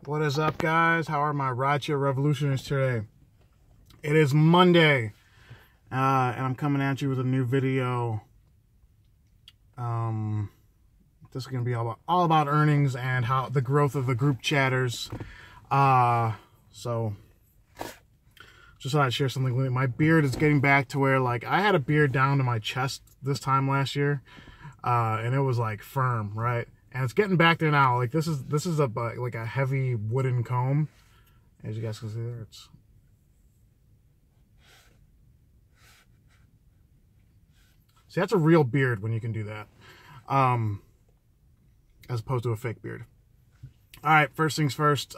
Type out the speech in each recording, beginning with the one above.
What is up, guys? How are my rideshare revolutionaries today? It is Monday, and I'm coming at you with a new video. This is going to be all about earnings and how the growth of the group chatters. So just thought I'd share something with you. My beard is getting back to where, like, I had a beard down to my chest this time last year, and it was like firm, right? And it's getting back there now. Like, this is like a heavy wooden comb, as you guys can see there. See, that's a real beard when you can do that, as opposed to a fake beard. All right, first things first.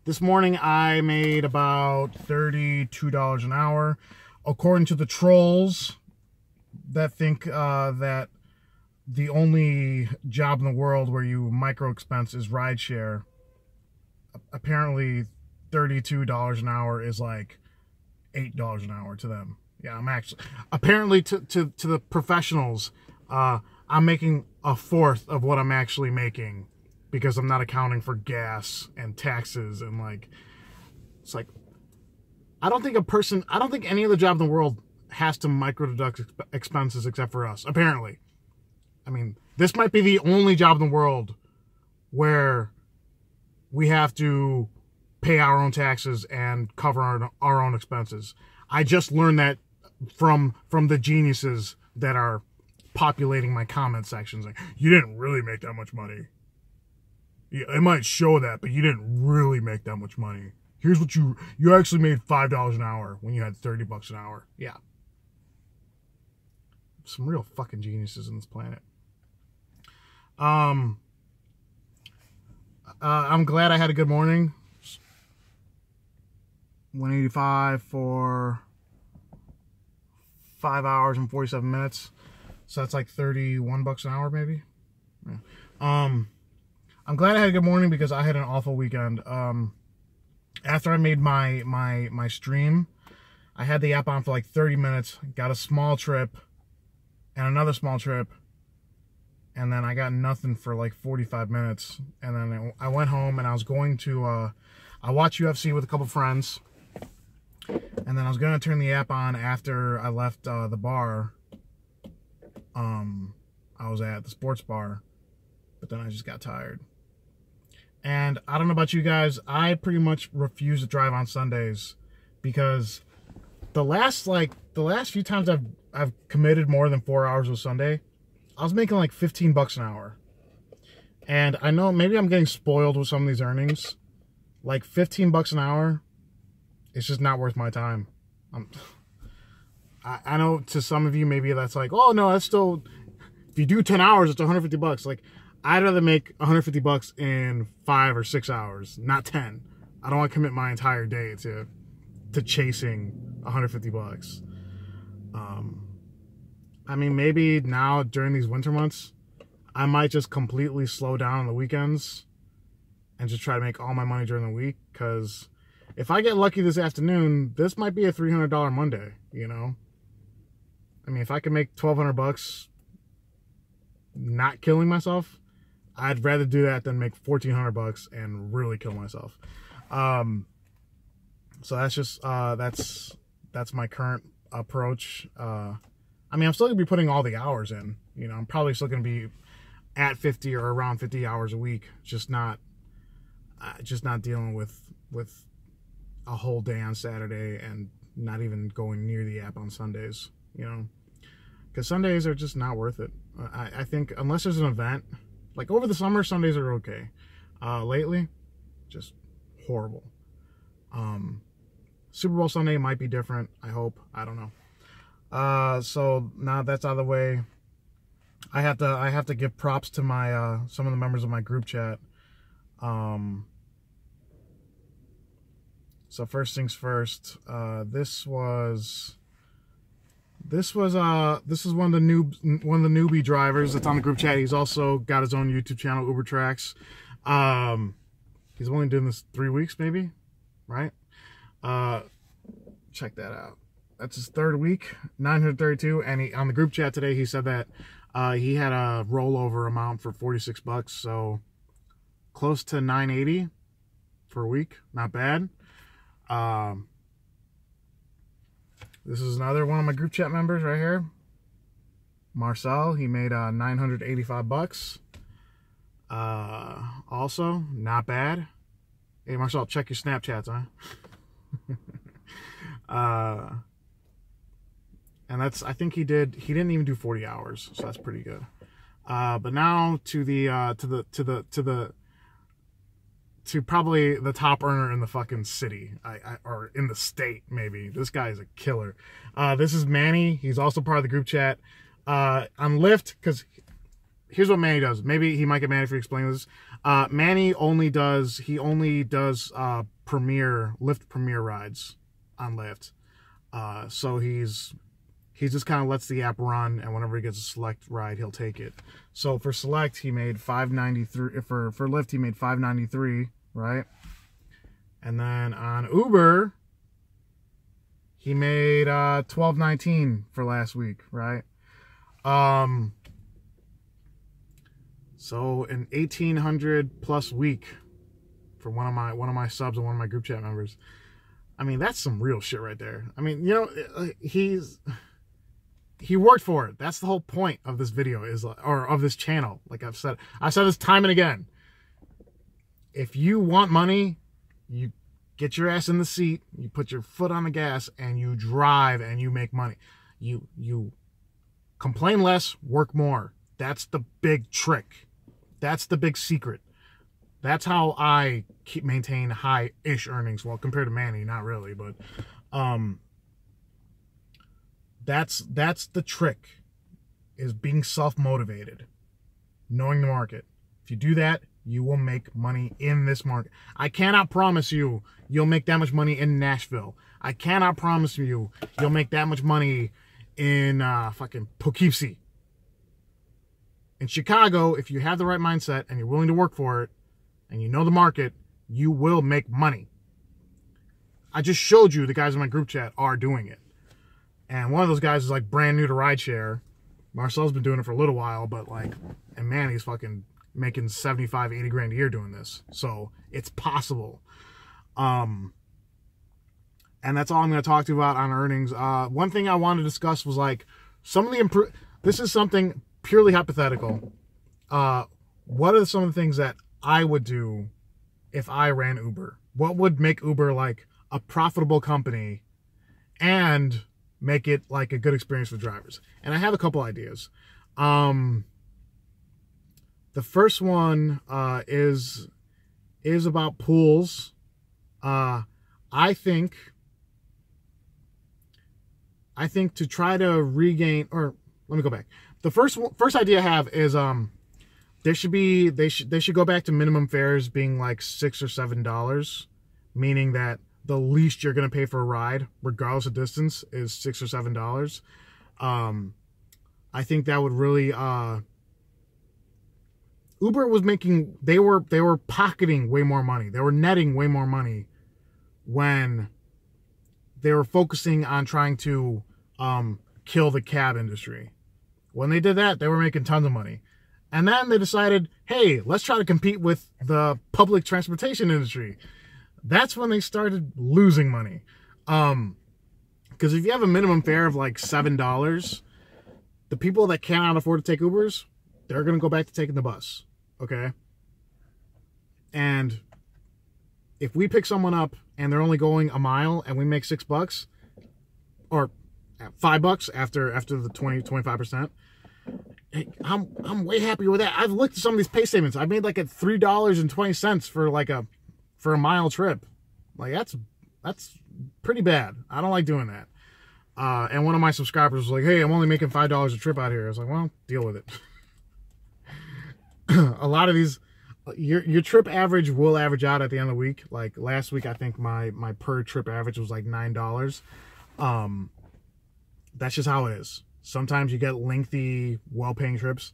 This morning I made about $32 an hour, according to the trolls that think that the only job in the world where you micro expense is rideshare. Apparently $32 an hour is like $8 an hour to them. Yeah, I'm actually, apparently to the professionals, I'm making a fourth of what I'm actually making because I'm not accounting for gas and taxes and, like, it's like, I don't think any other job in the world has to micro deduct expenses except for us, apparently. I mean, this might be the only job in the world where we have to pay our own taxes and cover our own expenses. I just learned that from the geniuses that are populating my comment sections. Like, you didn't really make that much money. Yeah, it might show that, but you didn't really make that much money. Here's what you actually made $5 an hour when you had 30 bucks an hour. Yeah. Some real fucking geniuses on this planet. I'm glad I had a good morning. 185 for 5 hours and 47 minutes. So that's like 31 bucks an hour, maybe. Yeah. I'm glad I had a good morning because I had an awful weekend. After I made my stream, I had the app on for like 30 minutes, got a small trip and another small trip, and then I got nothing for like 45 minutes. And then I went home and I was going to, I watched UFC with a couple friends. And then I was going to turn the app on after I left the bar. I was at the sports bar, but then I just got tired. And I don't know about you guys, I pretty much refuse to drive on Sundays because the last few times I've committed more than 4 hours of Sunday, I was making like 15 bucks an hour. And I know maybe I'm getting spoiled with some of these earnings. Like 15 bucks an hour, it's just not worth my time. I know to some of you, maybe that's like, oh no, that's still, if you do 10 hours, it's 150 bucks. Like, I'd rather make 150 bucks in 5 or 6 hours, not 10. I don't want to commit my entire day to chasing 150 bucks. I mean, maybe now during these winter months, I might just completely slow down on the weekends and just try to make all my money during the week. Because if I get lucky this afternoon, this might be a $300 Monday, you know? I mean, if I can make 1,200 bucks not killing myself, I'd rather do that than make 1,400 bucks and really kill myself. So that's just, that's my current approach. I mean, I'm still gonna be putting all the hours in, you know, I'm probably still gonna be at 50 or around 50 hours a week, just not dealing with a whole day on Saturday and not even going near the app on Sundays, you know, because Sundays are just not worth it. I think unless there's an event, like over the summer, Sundays are okay. Lately, just horrible. Super Bowl Sunday might be different, I hope. I don't know. So now that's out of the way, I have to give props to my some of the members of my group chat. So first things first, this is one of the newbie drivers that's on the group chat. He's also got his own YouTube channel, Uber Tracks. He's only doing this 3 weeks, maybe, right? Check that out. That's his third week, 932. And on the group chat today, he said that he had a rollover amount for 46 bucks, so close to 980. for a week. Not bad. This is another one of my group chat members right here. Marcel, he made 985 bucks. Also, not bad. Hey, Marcel, check your Snapchats, huh? And that's, I think he didn't even do 40 hours, so that's pretty good. But now to probably the top earner in the fucking city, or in the state, maybe. This guy is a killer. This is Manny. He's also part of the group chat. On Lyft, because here's what Manny does. Maybe he might get mad if he explains this. Manny only does Lyft Premier rides on Lyft. So he just kind of lets the app run, and whenever he gets a select ride, he'll take it. So for select, he made $5.93. For Lyft, he made $5.93, right? And then on Uber, he made $12.19 for last week, right? So an 1,800 plus week for one of my subs and one of my group chat members. I mean, that's some real shit right there. I mean, you know, he worked for it. That's the whole point of this video, or of this channel. Like I've said this time and again. If you want money, you get your ass in the seat, you put your foot on the gas, and you drive, and you make money. You complain less, work more. That's the big trick. That's the big secret. That's how I maintain high-ish earnings. Well, compared to Manny, not really, but that's the trick, is being self-motivated, knowing the market. If you do that, you will make money in this market. I cannot promise you you'll make that much money in Nashville. I cannot promise you you'll make that much money in fucking Poughkeepsie. In Chicago, if you have the right mindset and you're willing to work for it, and you know the market, you will make money. I just showed you the guys in my group chat are doing it. And one of those guys is like brand new to rideshare. Marcel's been doing it for a little while, but like, and man, he's fucking making 75, 80 grand a year doing this. So it's possible. And that's all I'm going to talk to you about on earnings. One thing I wanted to discuss was like some of the this is something purely hypothetical. What are some of the things that I would do if I ran Uber? What would make Uber like a profitable company and make it like a good experience for drivers? And I have a couple ideas. The first one is about pools. I think to try to regain, or let me go back. The first idea I have is they should go back to minimum fares being like $6 or $7, meaning that the least you're going to pay for a ride, regardless of distance, is $6 or $7. I think that would really Uber was making, they were pocketing way more money. They were netting way more money when they were focusing on trying to kill the cab industry. When they did that, they were making tons of money. And then they decided, hey, let's try to compete with the public transportation industry. That's when they started losing money. Because if you have a minimum fare of like $7, the people that cannot afford to take Ubers, they're going to go back to taking the bus. Okay? And if we pick someone up and they're only going a mile and we make $6, or $5 after the 25%, I'm way happier with that. I've looked at some of these pay statements. I made like at $3.20 for like a mile trip. Like that's pretty bad. I don't like doing that. And one of my subscribers was like, hey, I'm only making $5 a trip out here. I was like, well, deal with it. A lot of these, your trip average will average out at the end of the week. Like last week, I think my per trip average was like $9. That's just how it is. Sometimes you get lengthy, well-paying trips,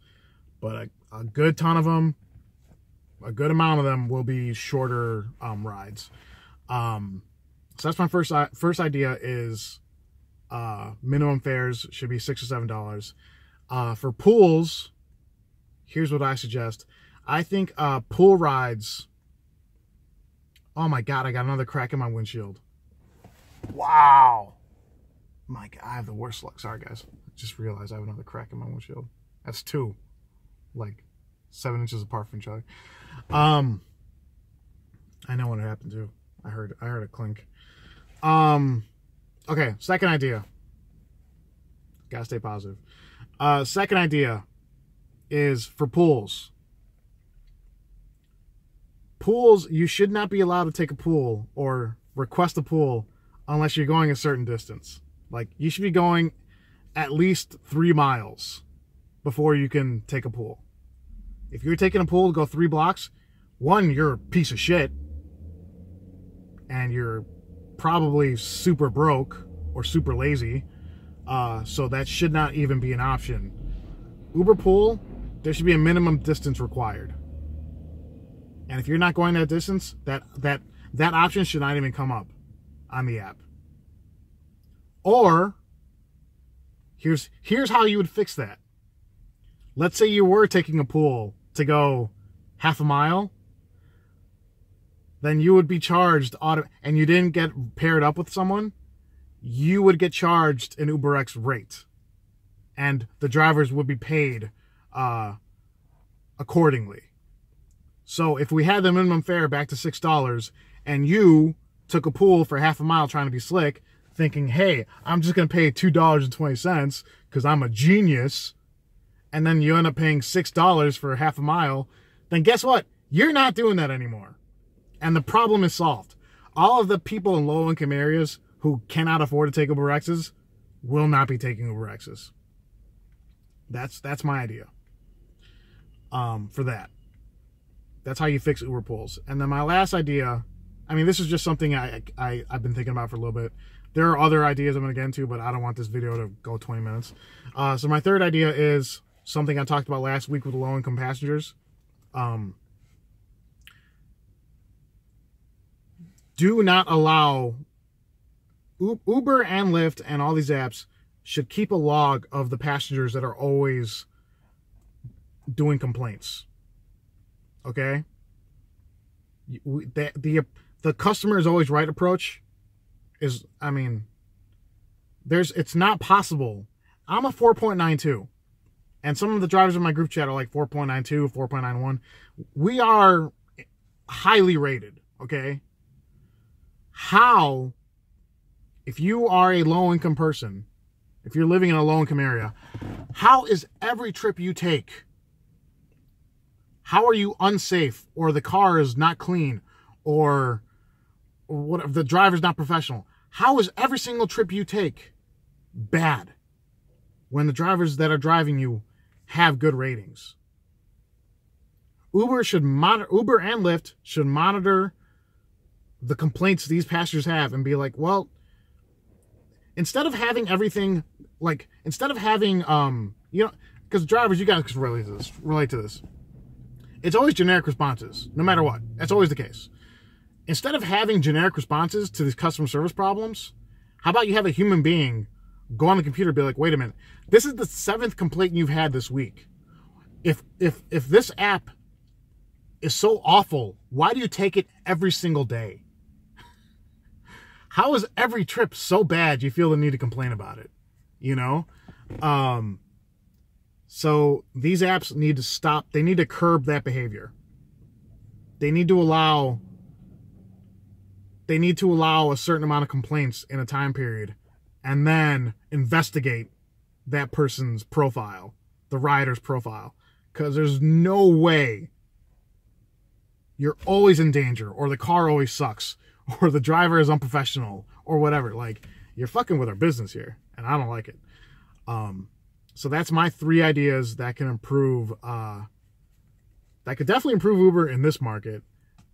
but a good ton of them, a good amount of them will be shorter rides. So that's my first idea is minimum fares should be $6 or $7. For pools, here's what I suggest. I think pool rides Oh my God, I got another crack in my windshield. Wow. My God, I have the worst luck. Sorry, guys. I just realized I have another crack in my windshield. That's 2. Like 7 inches apart from each other. I know when it happened too. I heard a clink. Okay, second idea. Gotta stay positive. Second idea is for pools. Pools, you should not be allowed to take a pool or request a pool unless you're going a certain distance. Like, you should be going at least 3 miles before you can take a pool. If you're taking a pool to go 3 blocks, one, you're a piece of shit, and you're probably super broke or super lazy, so that should not even be an option. Uber pool, there should be a minimum distance required. And if you're not going that distance, that option should not even come up on the app. Or, here's how you would fix that. Let's say you were taking a pool to go half a mile, then you would be charged, and you didn't get paired up with someone, you would get charged an UberX rate. And the drivers would be paid accordingly. So if we had the minimum fare back to $6 and you took a pool for half a mile trying to be slick, thinking, hey, I'm just going to pay $2.20 because I'm a genius, and then you end up paying $6 for half a mile, then guess what? You're not doing that anymore. And the problem is solved. All of the people in low-income areas who cannot afford to take UberXs will not be taking UberXs. That's my idea for that. That's how you fix Uber pools. And then my last idea, I mean, this is just something I've been thinking about for a little bit. There are other ideas I'm going to get into, but I don't want this video to go 20 minutes. So my third idea is something I talked about last week with the low-income passengers. Do not allow... Uber and Lyft and all these apps should keep a log of the passengers that are always doing complaints. Okay? The customer is always right approach is, I mean, it's not possible. I'm a 4.92, and some of the drivers in my group chat are like 4.92, 4.91. We are highly rated, okay? How, if you are a low-income person, if you're living in a low-income area, how is every trip you take, how are you unsafe, or the car is not clean, or what, the driver's not professional? How is every single trip you take bad when the drivers that are driving you have good ratings? Uber and Lyft should monitor the complaints these passengers have and be like, well, instead of having everything, like, instead of having, you know, because drivers, you guys can relate to this. It's always generic responses, no matter what. That's always the case. Instead of having generic responses to these customer service problems, how about you have a human being go on the computer and be like, wait a minute, this is the 7th complaint you've had this week. If this app is so awful, why do you take it every single day? How is every trip so bad you feel the need to complain about it? You know? So these apps need to stop. They need to curb that behavior. They need to allow a certain amount of complaints in a time period and then investigate that person's profile, the rider's profile. Because there's no way you're always in danger, or the car always sucks, or the driver is unprofessional, or whatever. Like, you're fucking with our business here, and I don't like it. So that's my 3 ideas that can improve, that could definitely improve Uber in this market.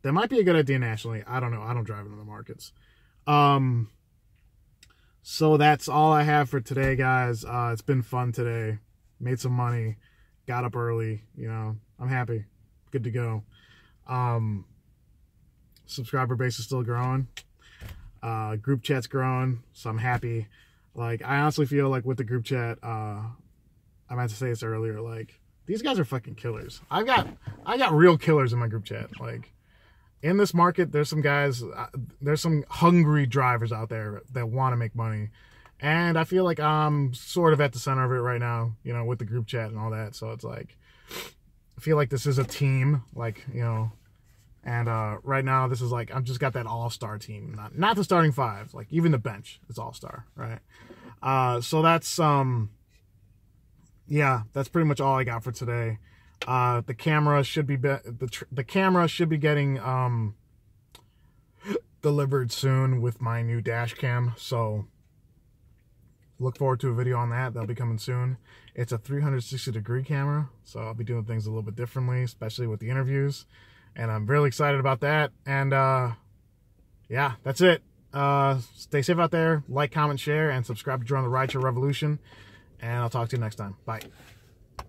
That might be a good idea nationally. I don't know. I don't drive in other markets. So that's all I have for today, guys. It's been fun today. Made some money. Got up early. You know, I'm happy. Good to go. Subscriber base is still growing. Group chat's growing, so I'm happy. Like, I honestly feel like with the group chat, I meant to say this earlier, like, these guys are fucking killers. I got real killers in my group chat. Like, in this market, there's some guys, there's some hungry drivers out there that want to make money. And I feel like I'm sort of at the center of it right now, you know, with the group chat and all that. So it's like, I feel like this is a team, like, you know, and right now this is like, I've just got that all-star team, not the starting five, like even the bench is all-star, right? So that's, yeah, that's pretty much all I got for today. The camera should be, the camera should be getting delivered soon with my new dash cam. So look forward to a video on that. That'll be coming soon. It's a 360-degree camera, so I'll be doing things a little bit differently, especially with the interviews. And I'm really excited about that. And yeah, that's it. Stay safe out there. Like, comment, share, and subscribe to join the Rideshare Revolution. And I'll talk to you next time. Bye.